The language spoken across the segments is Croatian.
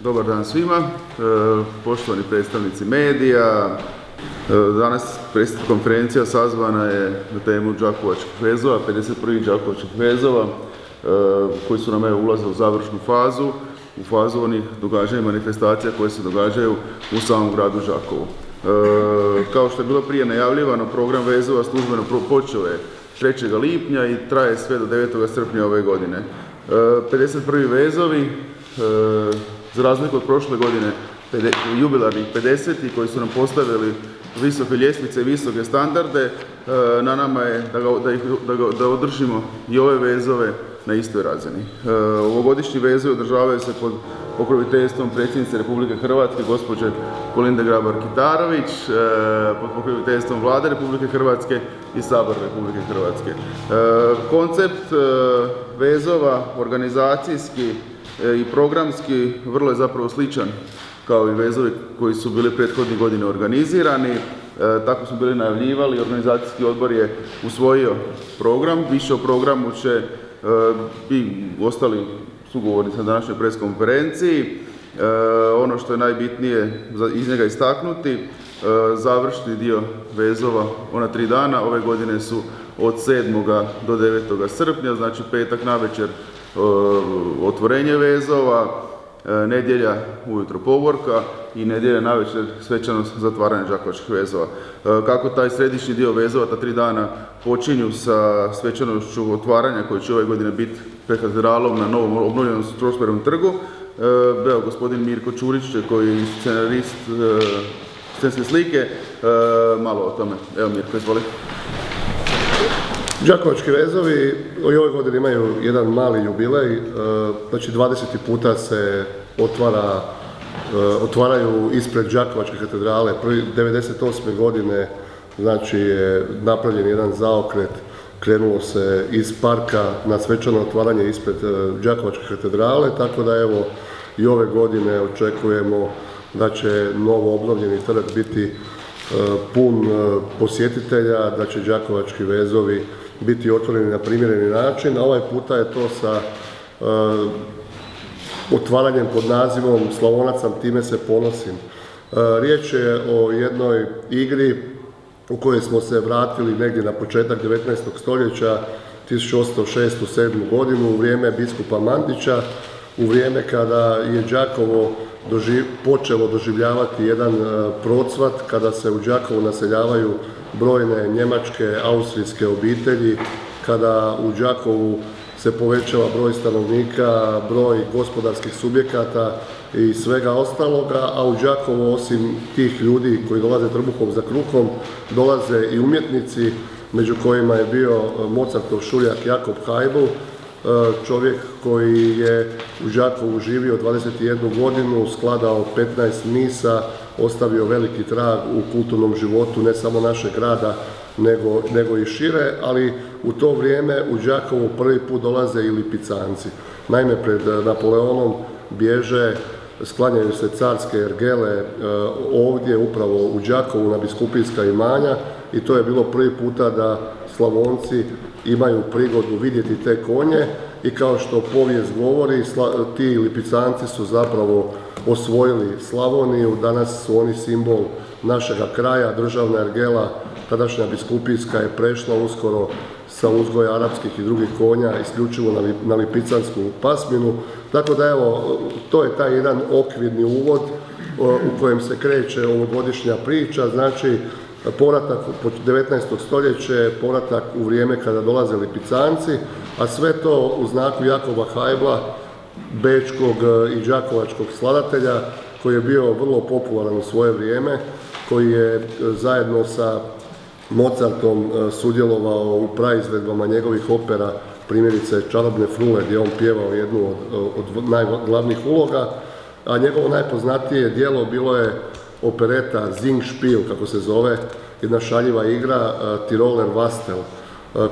Dobar dan svima, poštovani predstavnici medija. Danas konferencija sazvana je na temu Đakovačkih vezova, 51. Đakovačkih vezova, koji su nam ulaze u završnu fazu, u fazu onih događanja i manifestacija koje se događaju u samom gradu Đakovu. Kao što je bilo prije najavljivano, program vezova službeno počeo je 3. lipnja i traje sve do 9. srpnja ove godine. 51. vezovi, za razliku od prošle godine, jubilarnih 50 koji su nam postavili visoke ljestvice i visoke standarde, na nama je da održimo i ove vezove na istoj razini. Ovogodišnji vezovi održavaju se pod pokroviteljstvom predsjednice Republike Hrvatske, gospođe Kolinde Grabar-Kitarović, pod pokroviteljstvom Vlade Republike Hrvatske i Sabora Republike Hrvatske. Koncept vezova organizacijski i programski vrlo je zapravo sličan kao i vezovi koji su bili prethodnih godina organizirani. Tako smo bili najavljivali, organizacijski odbor je usvojio program, više o programu će i ostali sugovornici na današnjoj preskonferenciji. Ono što je najbitnije iz njega istaknuti, završni dio vezova, ona 3 dana, ove godine su od 7. do 9. srpnja, znači petak navečer otvorenje vezova, nedjelja ujutro povorka i nedjelja navečer svečanost zatvaranja Đakovačkih vezova. Kako taj središnji dio vezova, ta 3 dana počinju sa svečanošću otvaranja koje će ove godine biti pred katedralom na novom obnovljenom Strossmayerovom trgu. Evo, gospodin Mirko Čurić, koji je scenarist scenske slike, malo o tome. Evo Mirko, izvoli. Đakovački vezovi i ove godine imaju jedan mali jubilej, znači 20. puta se otvaraju ispred Đakovačke katedrale. 1998. godine znači je napravljen jedan zaokret, krenulo se iz parka na svečano otvaranje ispred Đakovačke katedrale, tako da evo i ove godine očekujemo da će novo obnovljeni trg biti pun posjetitelja, da će Đakovački vezovi biti otvoreni na primjereni način, a ovaj puta je to sa otvaranjem pod nazivom Slavonac sam, time se ponosim. Riječ je o jednoj igri u kojoj smo se vratili negdje na početak 19. stoljeća, 1806-1807. godinu, u vrijeme biskupa Mandića, u vrijeme kada je Đakovo počelo doživljavati jedan procvat, kada se u Đakovu naseljavaju brojne njemačke, austrijske obitelji, kada u Đakovu se povećava broj stanovnika, broj gospodarskih subjekata i svega ostaloga, a u Đakovo osim tih ljudi koji dolaze trbuhom za kruhom, dolaze i umjetnici, među kojima je bio Mozartov šuljak Jakob Haibl, čovjek koji je u Đakovu živio 21 godinu, skladao 15 misa, ostavio veliki trag u kulturnom životu ne samo našeg grada, nego i šire, ali u to vrijeme u Đakovu prvi put dolaze i Lipicanci. Naime, pred Napoleonom bježe, sklanjaju se carske ergele ovdje, upravo u Đakovu, na biskupijska imanja, i to je bilo prvi puta da Slavonci imaju prigodu vidjeti te konje, i kao što povijest govori, ti Lipicanci su zapravo osvojili Slavoniju, danas su oni simbol našega kraja. Državna ergela, tadašnja biskupijska, je prešla uskoro sa uzgoja arapskih i drugih konja isključivo na lipicansku pasminu. Tako da evo, to je taj jedan okvirni uvod u kojem se kreće ovogodišnja priča, znači povratak pod 19. stoljeće, povratak u vrijeme kada dolaze Lipicanci, a sve to u znaku Jakoba Haibla, bečkog i đakovačkog skladatelja, koji je bio vrlo popularan u svoje vrijeme, koji je zajedno sa Mozartom sudjelovao u praizvedbama njegovih opera, primjerice Čarobne frule, gdje on pjevao jednu od najglavnijih uloga, a njegovo najpoznatije djelo bilo je opereta Singspiel, kako se zove, jedna šaljiva igra, Tiroler Wastel,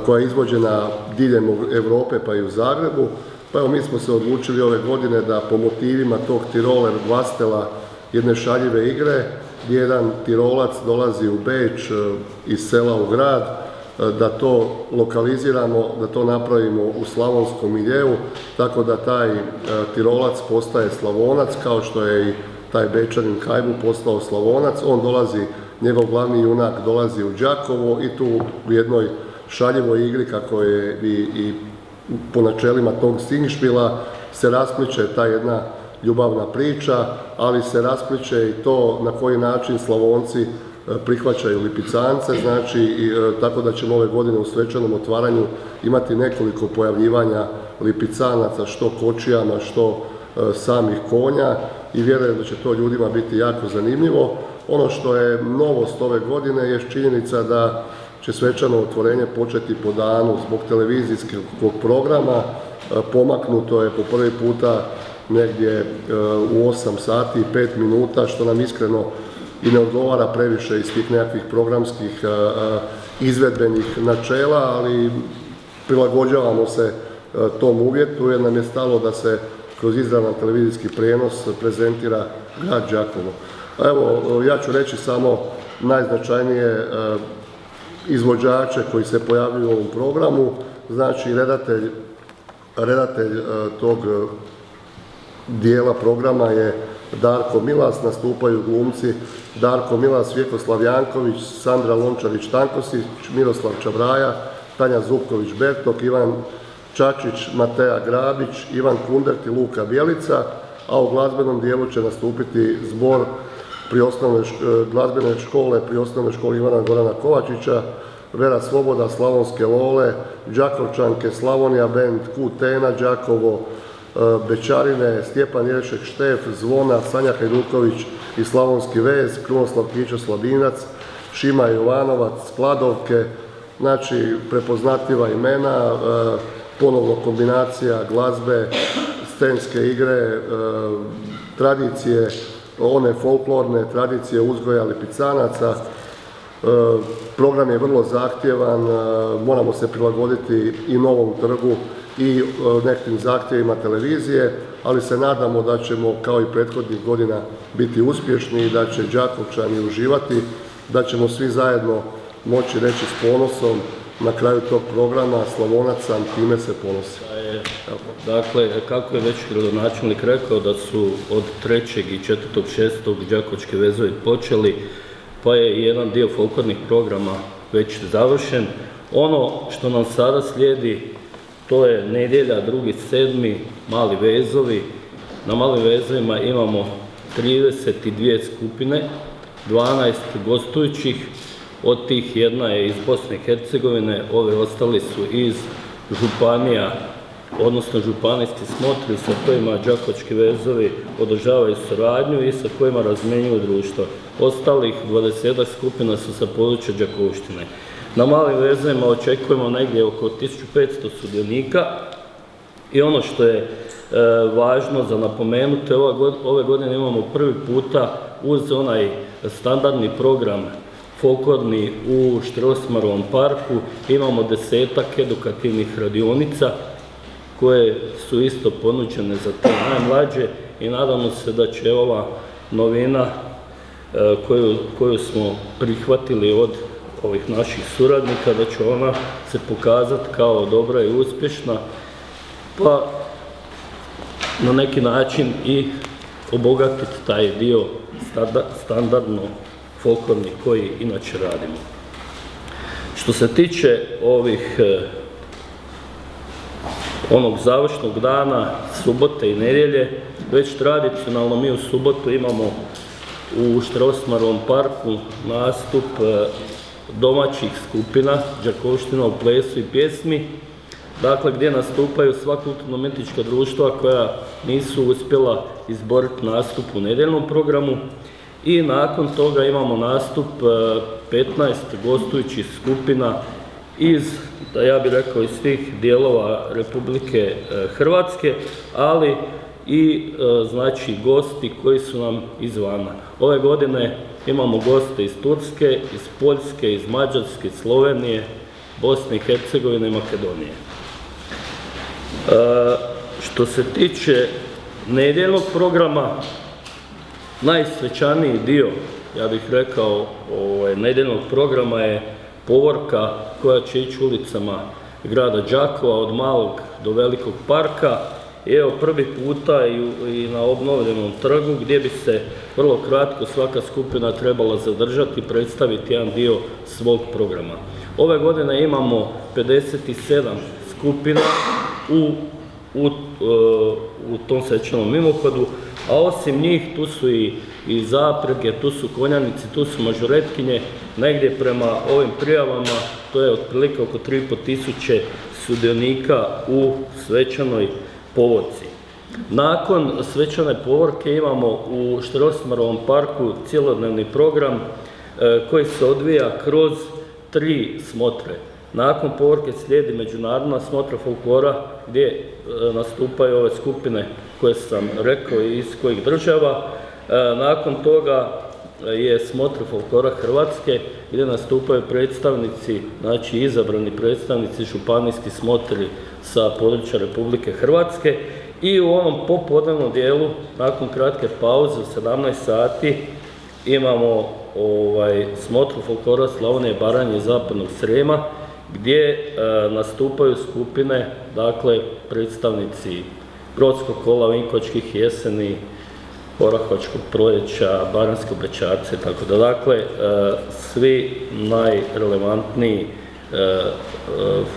koja je izvođena diljem Europe pa i u Zagrebu. Pa evo, mi smo se odlučili ove godine da po motivima tog Tiroler Wastela, jedne šaljive igre, gdje jedan Tirolac dolazi u Beč iz sela u grad, da to lokaliziramo, da to napravimo u slavonskom miljeu, tako da taj Tirolac postaje Slavonac, kao što je i taj Bečanin Kajbu postao Slavonac. On dolazi, njegov glavni junak dolazi u Đakovo i tu u jednoj šaljivoj igri, kako je i po načelima tog Singšpila, se raspliče ta jedna ljubavna priča, ali se raspliče i to na koji način Slavonci prihvaćaju Lipicance, znači tako da ćemo ove godine u svečanom otvaranju imati nekoliko pojavljivanja Lipicanaca, što kočijama, što samih konja, i vjerujem da će to ljudima biti jako zanimljivo. Ono što je novost ove godine je činjenica da će svečano otvorenje početi po danu zbog televizijskog programa. Pomaknuto je po prvi puta negdje u 8 sati i 5 minuta, što nam iskreno i ne odgovara previše iz tih nekakvih programskih izvedbenih načela, ali prilagođavamo se tom uvjetu jer nam je stalo da se kroz izravan televizijski prijenos prezentira grad Đakovo. Evo, ja ću reći samo najznačajnije izvođače koji se pojavljuju u ovom programu. Znači, redatelj tog dijela programa je Darko Milas, nastupaju glumci Darko Milas, Vjekoslav Janković, Sandra Lončarić-Tankosić, Miroslav Čabraja, Tanja Zupković-Bertok, Ivan Čačić, Mateja Grabić, Ivan Kundert i Luka Bjelica, a u glazbenom dijelu će nastupiti zbor glazbene škole pri osnovnoj školi Ivana Gorana Kovačića, Vera Svoboda, Slavonske Lole, Đakovčanke, Slavonija band, Kutena, Đakovo, Bečarine, Stjepan Jeršek Štef, Zvona, Sanja Hajduković i Slavonski vez, Krunoslav Kićo Slabinac, Šima Jovanovac, Skladovke, znači prepoznatljiva imena, ponovno kombinacija glazbe, scenske igre, tradicije, one folklorne tradicije uzgoja Lipicanaca. Program je vrlo zahtjevan, moramo se prilagoditi i novom trgu i nekim zahtjevima televizije, ali se nadamo da ćemo kao i prethodnih godina biti uspješni i da će Đakovčani uživati, da ćemo svi zajedno moći reći s ponosom na kraju tog programa Slavonac sam, time se ponosi. Dakle, kako je već gradonačelnik rekao da su od 3. i 4. 6. Đakovački vezovi počeli, pa je jedan dio folklornih programa već završen. Ono što nam sada slijedi, to je nedjelja 2.7. Mali vezovi. Na malim vezovima imamo 32 skupine, 12 gostujućih, od tih jedna je iz Bosne i Hercegovine, ove ostali su iz županija, odnosno županijski smotri sa kojima Đakovački vezovi održavaju suradnju i sa kojima razmjenjuju društvo. Ostalih 20 skupina su sa područja Đakovštine. Na malim vezovima očekujemo negdje oko 1500 sudionika i ono što je važno za napomenuti, ove godine imamo prvi puta uz onaj standardni program folklorni u Strossmayerovom parku, imamo 10-ak edukativnih radionica koje su isto ponuđene za te najmlađe i nadamo se da će ova novina koju smo prihvatili od ovih naših suradnika, da će ona se pokazati kao dobra i uspješna, pa na neki način i obogatiti taj dio standardno folklorni koji inače radimo. Što se tiče onog završnog dana, subote i nedjelje, već tradicionalno mi u subotu imamo u Strossmayerovom parku nastup domaćih skupina Đakovština u plesu i pjesmi, dakle gdje nastupaju sva kulturno-umjetnička društva koja nisu uspjela izboriti nastup u nedjeljnom programu. I nakon toga imamo nastup 15 gostujućih skupina iz, ja bih rekao, iz svih dijelova Republike Hrvatske, ali i znači gosti koji su nam izvana. Ove godine imamo goste iz Turske, iz Poljske, iz Mađarske, Slovenije, Bosne i Hercegovine i Makedonije. Što se tiče nedjeljnog programa, najsvečaniji dio, ja bih rekao, nedjeljnog programa je povorka koja će ići ulicama grada Đakova od malog do velikog parka. I evo prvi puta i na obnovljenom trgu gdje bi se vrlo kratko svaka skupina trebala zadržati i predstaviti jedan dio svog programa. Ove godine imamo 57 skupina u tom svečanom mimohodu, a osim njih tu su i zaprege, tu su konjanici, tu su mažoretkinje, negdje prema ovim prijavama to je otprilike oko 3.500 sudionika u svečanoj povorci. Nakon svečane povorke imamo u Strossmayerovom parku cjelodnevni program koji se odvija kroz 3 smotre. Nakon povorke slijedi međunarodna smotra folklora gdje nastupaju ove skupine koje sam rekao i iz kojih država. Nakon toga je smotra folklora Hrvatske gdje nastupaju predstavnici, znači izabrani predstavnici županijski smotri sa područja Republike Hrvatske. I u onom popodnevnom dijelu, nakon kratke pauze u 17 sati, imamo smotru folklora Slavonije, Baranje i Zapadnog Srijema gdje nastupaju skupine, dakle predstavnici Brodskog kola, Vinkovačkih jeseni, Orahovačkog proljeća, Baranjske bećarce, tako da dakle svi najrelevantniji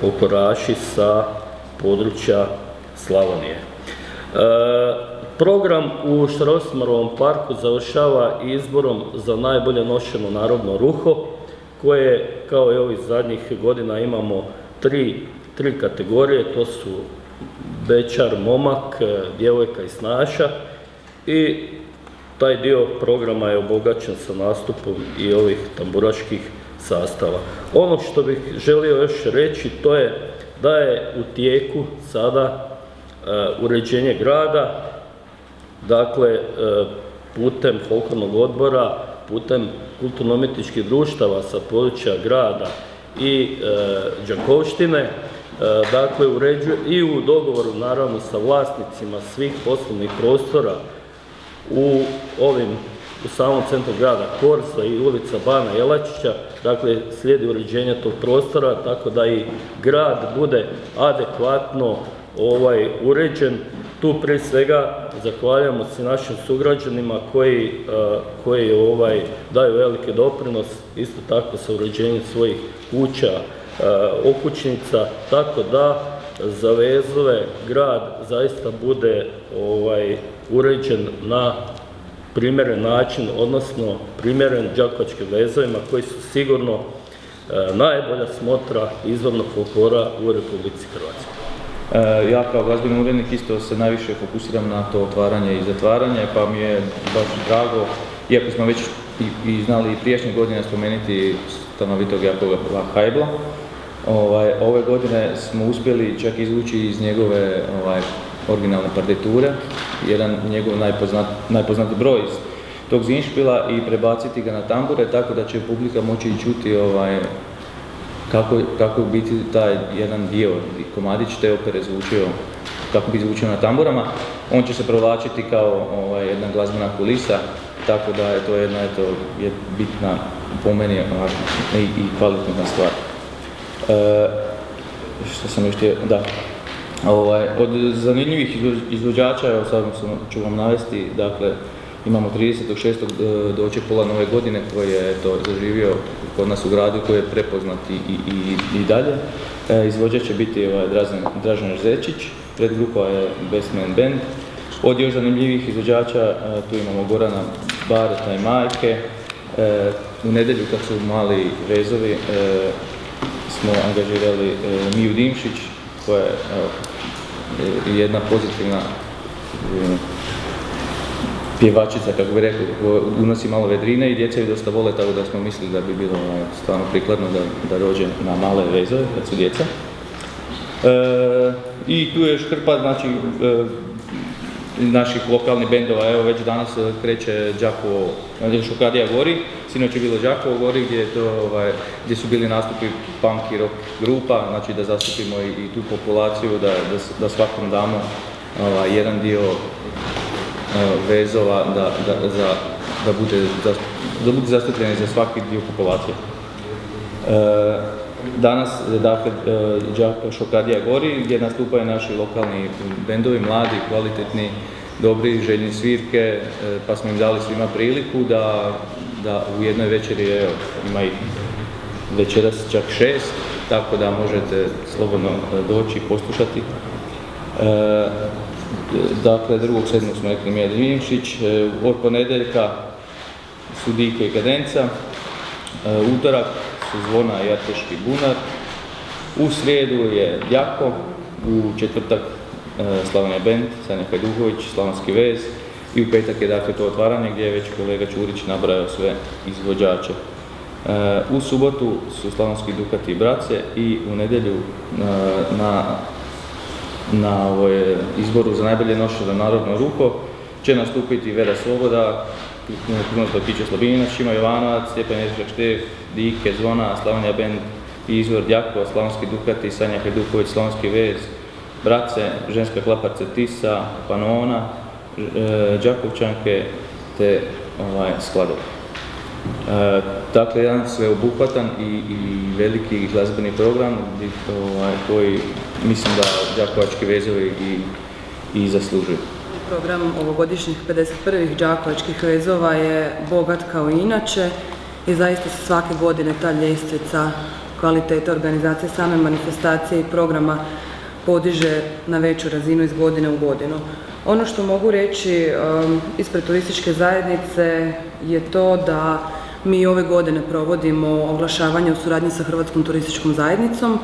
folkloraši sa područja Slavonije. Program u Strossmayerovom parku završava izborom za najbolje nošeno narodno ruho koje, kao i ovih zadnjih godina, imamo tri kategorije, to su bećar, momak, djevojka i snaša, i taj dio programa je obogaćen sa nastupom i ovih tamburaških sastava. Ono što bih želio još reći, to je da je u tijeku sada uređenje grada, dakle putem folklornog odbora, putem kulturno-umjetničkih društava sa područja grada i Đakovštine, dakle uređuje i u dogovoru naravno sa vlasnicima svih poslovnih prostora u samom centru grada Korza i ulica Bana Jelačića, dakle slijedi uređenje tog prostora tako da i grad bude adekvatno uređen. Tu prije svega zahvaljujemo se našim sugrađanima koji daju veliki doprinos, isto tako sa uređenjem svojih kuća, okućnica, tako da za vezove grad zaista bude uređen na primjeren način, odnosno primjeren đakovačkim vezovima koji su sigurno najbolja smotra izvornog folklora u Republici Hrvatskoj. Ja kao glazbeni urednik isto se najviše fokusiram na to otvaranje i zatvaranje, pa mi je baš drago, iako smo već i znali i prijašnjih godina spomenuti stanovitog Jakova Hajbla. Ove godine smo uspjeli čak izvući iz njegove originalne partiture jedan njegov najpoznatiji broj iz tog zinšpila i prebaciti ga na tambure, tako da će publika moći i čuti kako bi biti taj jedan dio komadić te opere zvučio, kako bi zvučio na tamburama. On će se provlačiti kao jedna glazbena kulisa, tako da je to jedna bitna po meni i kvalitetna stvar. Što sam još htio, da. Od zanimljivih izvođača, evo sad ću vam navesti, dakle, imamo 30.6. doček pola nove godine koji je zaživio kod nas u gradu, koji je prepoznat i dalje. Izvođač će biti Dražen Zečić, predgrupa je Bestman Band. Od još zanimljivih izvođača tu imamo Gorana Bareta i Majke. U nedjelju kad su mali vezovi smo angažirali Miju Dimšić, koja je jedna pozitivna pjevačica, kako bi rekli, unosi malo vedrine i djeca ju dosta vole, tako da smo mislili da bi bilo stvarno prikladno da dođe na male vezove kad su djeca. I tu je još hrpa, znači, naših lokalnih bendova. Evo već danas kreće Đakovo, Šokadija Gori, sinoć je bilo Đakovo Gori gdje su bili nastupi punk i rock grupa, znači da zastupimo i tu populaciju, da svakom damo jedan dio vezova da budu zastupljeni za svaki dio populacije. Danas, dakle, Šokadija gori, gdje nastupaju naši lokalni bendovi, mladi, kvalitetni, dobri, željni svirke, pa smo im dali svima priliku da u jednoj večeri, evo, ima ih večeras čak 6, tako da možete slobodno doći i poslušati. Dakle, 2.7. smo rekli Mijed Vinčić, od ponedjeljka su Dike i Kadenca, utorak su Zvona i Arteški bunar, u srijedu je Jako, u četvrtak Slavonija Band, Sanja Hajduković, Slavonski vez i u petak je dakle to otvaranje gdje je već kolega Čurić nabrajao sve izvođače. U subotu su Slavonski Dukati i Brace i u nedjelju na izboru za najbolje nošeno narodno ruho će nastupiti Vera Sloboda, Krunoslav Kiće Slabinac, Šima Jovanovac, Stjepan Ježek Štef, Dike, Zvona, Slavonija Band i izvor Djakova, Slavonski Dukati, Sanja Hajduković, Slavonski vez, Brace, Ženska klaparca Tisa, Panona, Đakovčanke te skladove. Dakle, jedan sveobuhvatan i veliki glazbeni program koji mislim da Đakovački vezovi i zaslužuju. Program ovogodišnjih 51. Đakovačkih vezova je bogat kao i inače i zaista se svake godine ta ljestvica kvalitete organizacije same manifestacije i programa podiže na veću razinu iz godine u godinu. Ono što mogu reći ispred turističke zajednice je to da mi ove godine provodimo oglašavanje u suradnji sa Hrvatskom turističkom zajednicom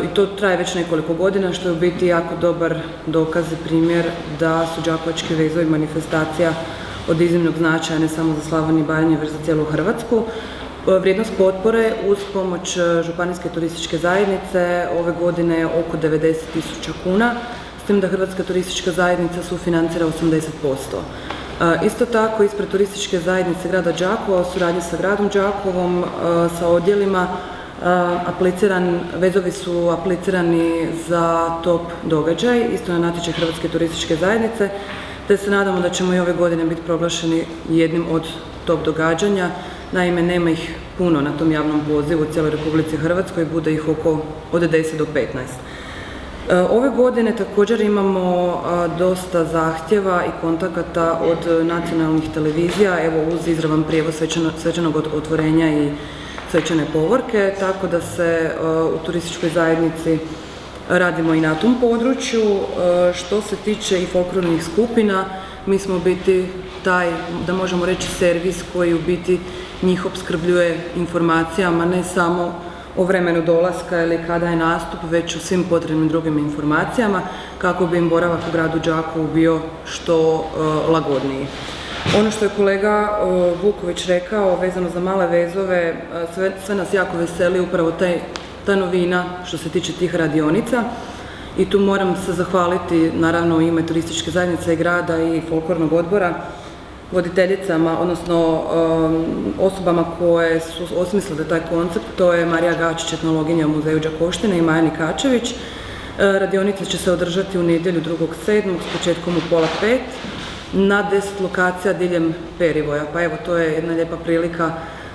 i to traje već nekoliko godina, što je u biti jako dobar dokaz i primjer da su Đakovački vezovi manifestacija od iznimnog značaja ne samo za Slavoniju i Baranju, već za cijelu Hrvatsku. Vrijednost potpore uz pomoć Županijske turističke zajednice ove godine je oko 90.000 kuna, s tim da Hrvatska turistička zajednica sufinancira 80%. Isto tako, ispred turističke zajednice grada Đakova, u suradnji sa gradom Đakovom, sa odjelima, vezovi su aplicirani za top događaj, isto na natječaj Hrvatske turističke zajednice, te se nadamo da ćemo i ove godine biti proglašeni jednim od top događanja. Naime, nema ih puno na tom javnom pozivu u cijeloj Republici Hrvatskoj, bude ih od 10 do 15. Ove godine također imamo dosta zahtjeva i kontakata od nacionalnih televizija, evo uz izravan prijevoz svečanog otvorenja i svečane povorke, tako da se u turističkoj zajednici radimo i na tom području. Što se tiče i folklornih skupina, mi smo u biti taj, da možemo reći, servis koji u biti njih opskrbljuje informacijama, ne samo o vremenu dolaska ili kada je nastup, već o svim potrebnim drugim informacijama kako bi im boravak u gradu Đakovu bio što lagodniji. Ono što je kolega Vuković rekao vezano za male vezove, sve nas jako veseli upravo ta novina što se tiče tih radionica i tu moram se zahvaliti naravno u ime turističke zajednice i grada i folklornog odbora, voditeljicama, odnosno osobama koje su osmislile taj koncept, to je Marija Gačić, etnologinja u muzeju Đakovštine i Maja Nikačević. Radionica će se održati u nedjelju 2.7. s početkom u 4:30 na 10 lokacija diljem Perivoja. Pa evo, to je jedna lijepa prilika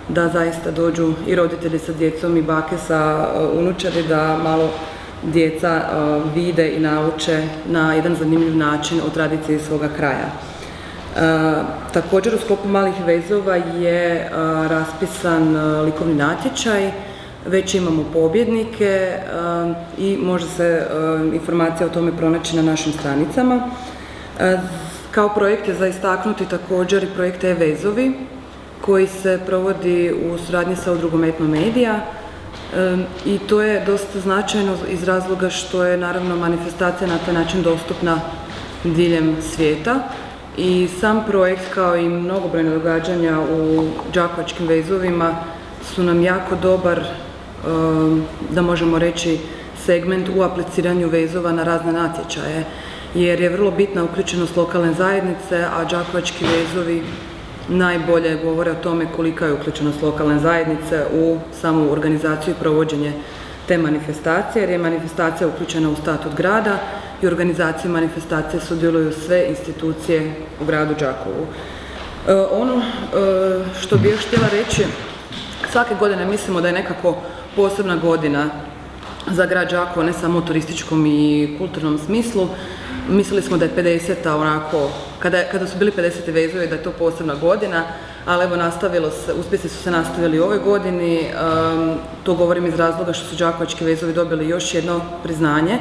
da zaista dođu i roditelji sa djecom i bake sa unučadi, da malo djeca vide i nauče na jedan zanimljiv način o tradiciji svoga kraja. Također u sklopu malih vezova je raspisan likovni natječaj, već imamo pobjednike i može se informacija o tome pronaći na našim stranicama. Kao projekt je za istaknuti također i projekt E-vezovi koji se provodi u suradnji sa udrugom Etno Medija i to je dosta značajno iz razloga što je naravno manifestacija na taj način dostupna diljem svijeta. I sam projekt kao i mnogobrojne događanja u Đakovačkim vezovima su nam jako dobar, da možemo reći, segment u apliciranju vezova na razne natječaje, jer je vrlo bitna uključenost lokalne zajednice, a Đakovački vezovi najbolje govore o tome kolika je uključenost lokalne zajednice u samu organizaciju i provođenje te manifestacije, jer je manifestacija uključena u statut grada i u organizaciji manifestacije sudjeluju sve institucije u gradu Đakovu. Ono što bih još htjela reći, svake godine mislimo da je nekako posebna godina za grad Đakovo, ne samo u turističkom i kulturnom smislu. Mislili smo da je 50-a onako, kada su bili 50. vezovi da je to posebna godina, ali evo uspjesi su se nastavili u ovoj godini. To govorim iz razloga što su đakovački vezovi dobili još jedno priznanje.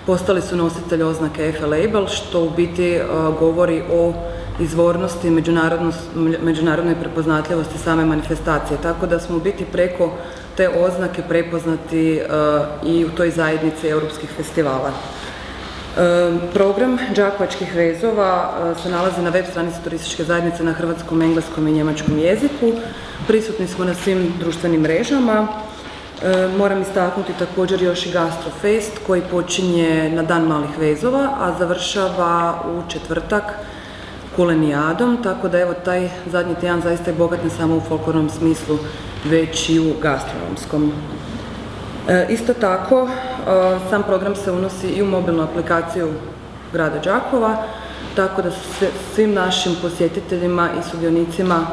Postali su nositelji oznake EFE Label, što u biti govori o izvornosti, međunarodnoj prepoznatljivosti same manifestacije. Tako da smo u biti preko te oznake prepoznati i u toj zajednici europskih festivala. Program đakovačkih vezova se nalazi na web stranici turističke zajednice na hrvatskom, engleskom i njemačkom jeziku. Prisutni smo na svim društvenim mrežama. Moram istaknuti također još i Gastrofest koji počinje na Dan malih vezova, a završava u četvrtak kulenijadom, tako da evo taj zadnji tjedan zaista je bogat ne samo u folklornom smislu, već i u gastronomskom. Isto tako, sam program se unosi i u mobilnu aplikaciju grada Đakova, tako da se svim našim posjetiteljima i sudionicima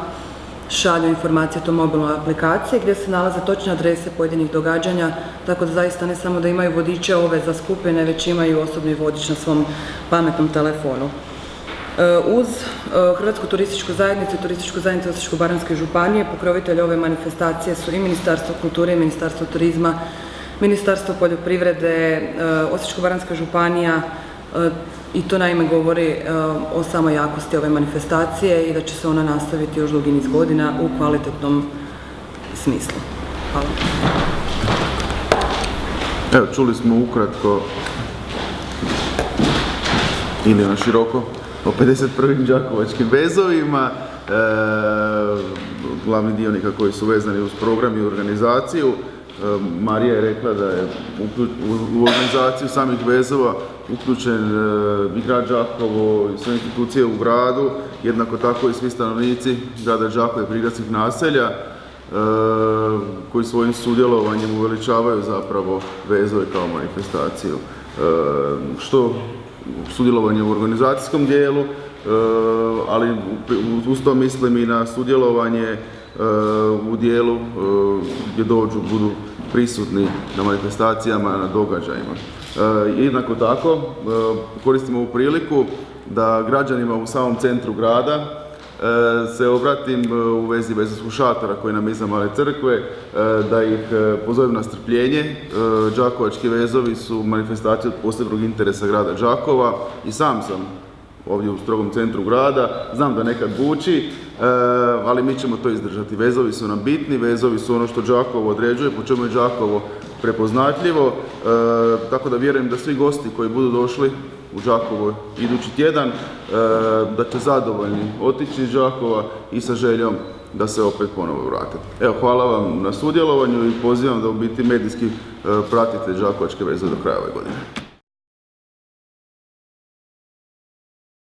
šalju informacije o toj mobilnoj aplikaciji gdje se nalaze točne adrese pojedinih događanja, tako da zaista ne samo da imaju vodiče ove za skupine, već imaju osobni vodič na svom pametnom telefonu. Uz Hrvatsku turističku zajednicu i Turističku zajednicu Osječko-baranjske županije pokrovitelji ove manifestacije su i Ministarstvo kulture i Ministarstvo turizma, Ministarstvo poljoprivrede, Osječko-baranjska županija, i to naime govori o samoj jakosti ove manifestacije i da će se ona nastaviti još dugi niz godina u kvalitetnom smislu. Hvala. Evo, čuli smo ukratko ili na široko o 51. đakovačkim vezovima, glavni dionika koji su vezani uz program i organizaciju. Marija je rekla da je u organizaciju samih vezova uključen i grad Đakovo i sve institucije u gradu, jednako tako i svi stanovnici grada Đakova i prigradskih naselja koji svojim sudjelovanjem uveličavaju zapravo vezove kao manifestaciju. Što sudjelovanje u organizacijskom dijelu, ali uz to mislim i na sudjelovanje u dijelu gdje budu prisutni na manifestacijama, na događajima. Jednako tako koristimo ovu priliku da građanima u samom centru grada se obratim u vezi vezovskog šatora koji nam je iza Male crkve, da ih pozovem na strpljenje. Đakovački vezovi su manifestacije od posebnog interesa grada Đakova i sam sam ovdje u strogom centru grada, znam da nekad buči, ali mi ćemo to izdržati. Vezovi su nam bitni, vezovi su ono što Đakovo određuje, po čemu je Đakovo prepoznatljivo, tako da vjerujem da svi gosti koji budu došli u Đakovo idući tjedan, da će zadovoljni otići iz Đakova i sa željom da se opet ponovo vrate. Evo, hvala vam na sudjelovanju i pozivam da u biti medijski pratite đakovačke vezove do kraja ove godine.